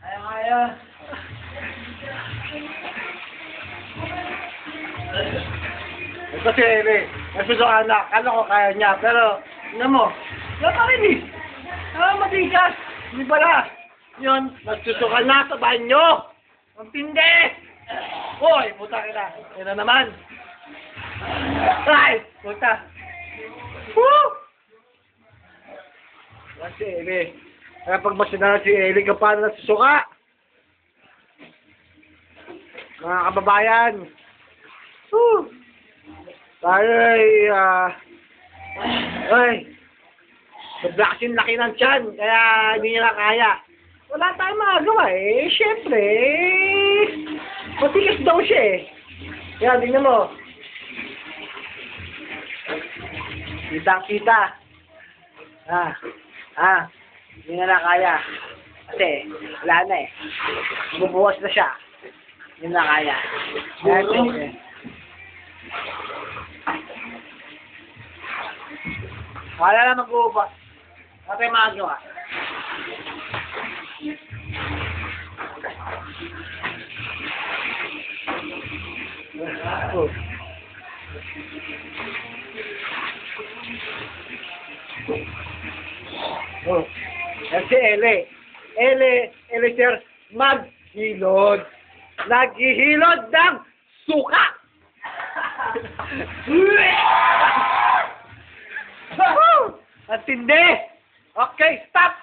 Kaya. Ito si Eri. Nasusukan na. Kala ko kaya niya. Pero, tingnan mo. Wala pa rin eh. Matigas. Hindi pala. Yun, nasusukan na sa banyo. Ang tindi. Hoy, puta ka na. Yan na naman. Ay, puta. Woo! Yan si Eri. Kaya pag masina si Eri ka pa na nasusuka. Mga kababayan. Woo! Tayo ay, sobra kasing laki ng tiyan, kaya hindi niya na kaya. Wala tayong magagawa eh. Siyempre, matigas daw siya eh. Yan, tingnan mo. Kitang-kita. Hindi niya na kaya. Kasi, wala na eh. Bubuwas na siya. Hindi na kaya. Yan, siyempre. Wala na mag-uubos. Wala tayong magagawa. Yan si Ele. Ele sir, maghilod. Naghihilod ng suka. Ang tindi! Okay, stop!